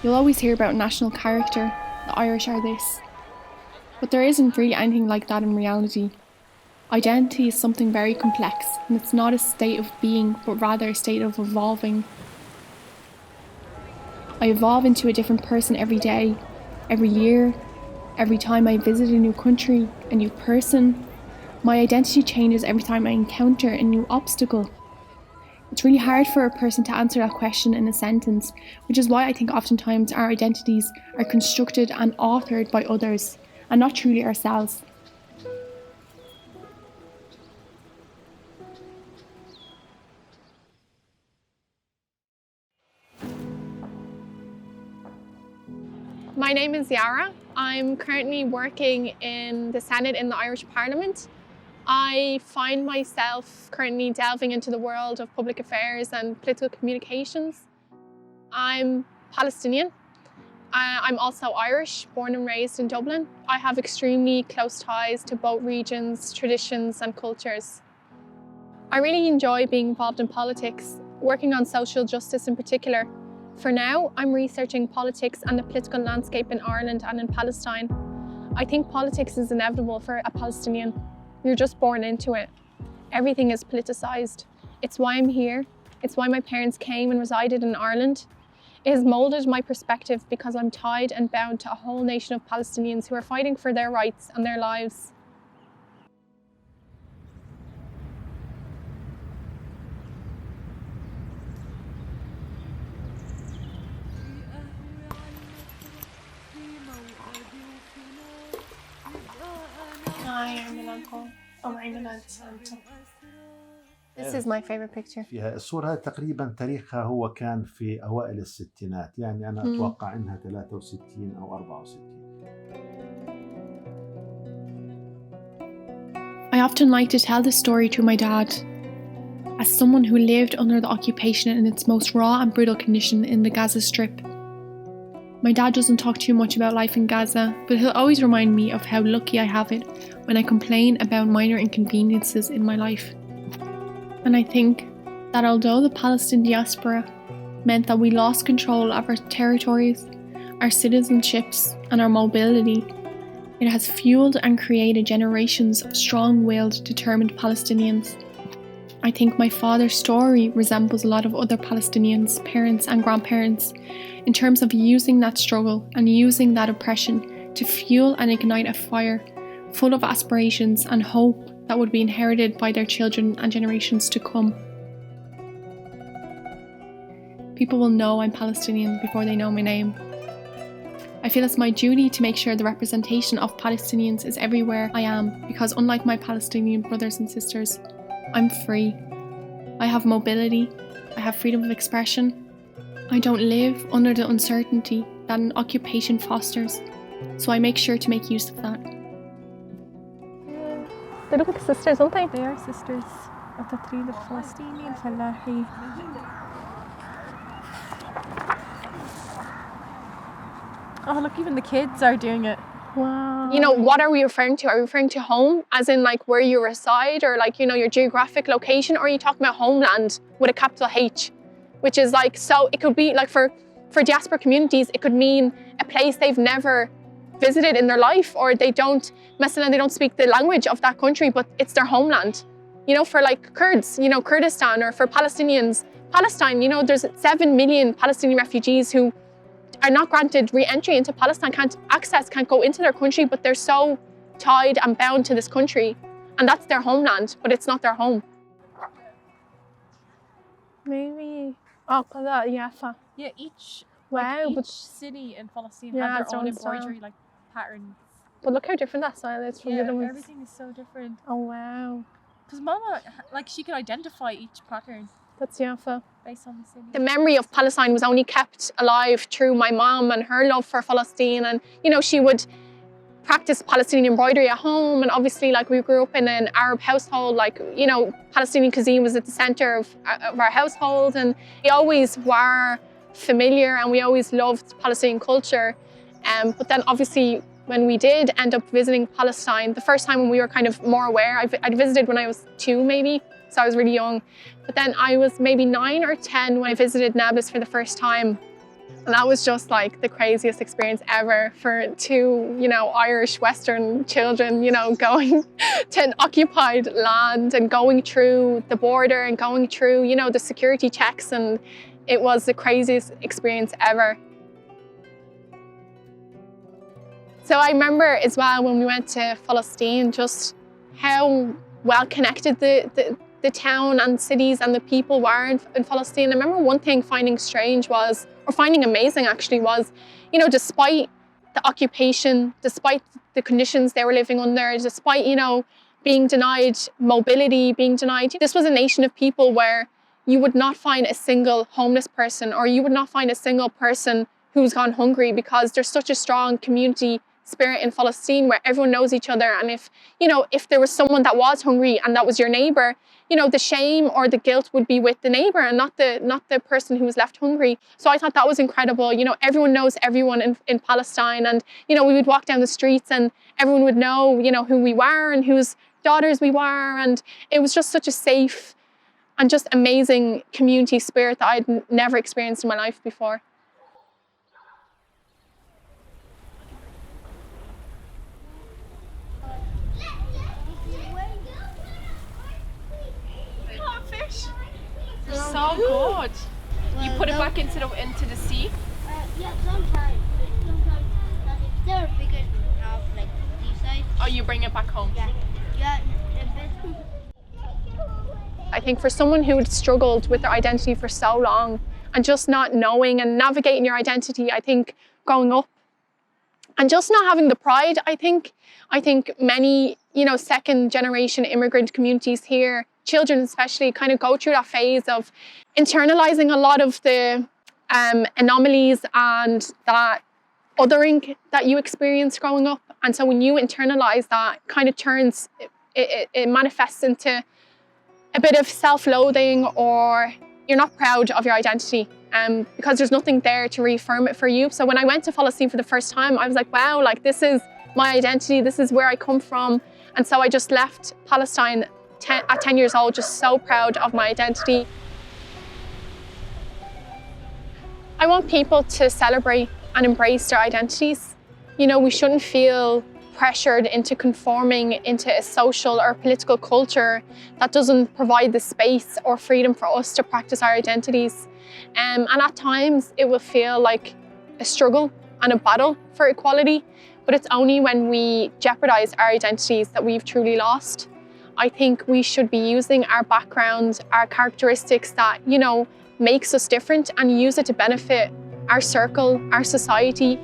You'll always hear about national character, the Irish are this. But there isn't really anything like that in reality. Identity is something very complex, and it's not a state of being, but rather a state of evolving. I evolve into a different person every day, every year, every time I visit a new country, a new person. My identity changes every time I encounter a new obstacle. It's really hard for a person to answer that question in a sentence, which is why I think oftentimes our identities are constructed and authored by others, and not truly ourselves. My name is Yara. I'm currently working in the Senate in the Irish Parliament. I find myself currently delving into the world of public affairs and political communications. I'm Palestinian. I'm also Irish, born and raised in Dublin. I have extremely close ties to both regions, traditions and cultures. I really enjoy being involved in politics, working on social justice in particular. For now, I'm researching politics and the political landscape in Ireland and in Palestine. I think politics is inevitable for a Palestinian. You're just born into it. Everything is politicised. It's why I'm here. It's why my parents came and resided in Ireland. It has moulded my perspective because I'm tied and bound to a whole nation of Palestinians who are fighting for their rights and their lives. This is my favorite picture. فيها الصورة هذه تقريبا تاريخها هو كان في أوائل الستينات، يعني أنا أتوقع إنها 63 أو 64. I often like to tell this story to my dad. As someone who lived under the occupation in its most raw and brutal condition in the Gaza Strip. My dad doesn't talk too much about life in Gaza, but he'll always remind me of how lucky I have it when I complain about minor inconveniences in my life. And I think that although the Palestinian diaspora meant that we lost control of our territories, our citizenships and our mobility, it has fueled and created generations of strong-willed, determined Palestinians. I think my father's story resembles a lot of other Palestinians, parents and grandparents, in terms of using that struggle and using that oppression to fuel and ignite a fire full of aspirations and hope that would be inherited by their children and generations to come. People will know I'm Palestinian before they know my name. I feel it's my duty to make sure the representation of Palestinians is everywhere I am, because unlike my Palestinian brothers and sisters, I'm free. I have mobility, I have freedom of expression. I don't live under the uncertainty that an occupation fosters, so I make sure to make use of that. They look like sisters, don't they? They are sisters of the three, the Palestinian Fallahi. Oh, look, even the kids are doing it. Wow. You know, what are we referring to? Are we referring to home, as in like where you reside, or like, you know, your geographic location, or are you talking about homeland with a capital H? Which is like, so it could be like for diaspora communities, it could mean a place they've never visited in their life, or they don't speak the language of that country, but it's their homeland. You know, for like Kurds, you know, Kurdistan, or for Palestinians, Palestine, you know, there's 7 million Palestinian refugees who are not granted re-entry into Palestine, can't go into their country, but they're so tied and bound to this country, and that's their homeland, but it's not their home. Maybe. Oh, yeah. Yeah, each city in Palestine has their own embroidery like patterns. But look how different that style is from the other ones. Everything is so different. Oh wow. Because Mama, like, she can identify each pattern. That's Yafa. Based on the city. The memory of Palestine was only kept alive through my mom and her love for Palestine, and you know, she would practice Palestinian embroidery at home, and obviously like we grew up in an Arab household, like, you know, Palestinian cuisine was at the center of our household, and we always were familiar and we always loved Palestinian culture. But then obviously when we did end up visiting Palestine, the first time when we were kind of more aware, I'd visited when I was 2 maybe, so I was really young. But then I was maybe 9 or 10 when I visited Nablus for the first time. And that was just like the craziest experience ever for two, Irish Western children, going to an occupied land and going through the border and going through, the security checks. And it was the craziest experience ever. So I remember as well when we went to Palestine, just how well connected the town and cities and the people were in Palestine. I remember one thing finding strange was, or finding amazing actually, was, despite the occupation, despite the conditions they were living under, despite, being denied mobility, being denied, this was a nation of people where you would not find a single homeless person, or you would not find a single person who's gone hungry, because there's such a strong community spirit in Palestine where everyone knows each other. And if there was someone that was hungry and that was your neighbor, the shame or the guilt would be with the neighbor and not the person who was left hungry. So I thought that was incredible. Everyone knows everyone in Palestine, and we would walk down the streets and everyone would know who we were and whose daughters we were, and it was just such a safe and just amazing community spirit that I'd never experienced in my life before. So good. You put it back into the sea? Yeah, sometimes. They're bigger enough, like these size. Oh, you bring it back home? Yeah. I think for someone who had struggled with their identity for so long and just not knowing and navigating your identity, I think growing up and just not having the pride, I think many, second generation immigrant communities here, children especially, kind of go through that phase of internalizing a lot of the anomalies and that othering that you experienced growing up. And so when you internalize that, it kind of turns, it manifests into a bit of self-loathing, or you're not proud of your identity because there's nothing there to reaffirm it for you. So when I went to Palestine for the first time, I was like, wow, like this is my identity, this is where I come from. And so I just left Palestine at 10 years old, just so proud of my identity. I want people to celebrate and embrace their identities. We shouldn't feel pressured into conforming into a social or political culture that doesn't provide the space or freedom for us to practice our identities. And at times it will feel like a struggle and a battle for equality, but it's only when we jeopardize our identities that we've truly lost. I think we should be using our background, our characteristics that, makes us different, and use it to benefit our circle, our society,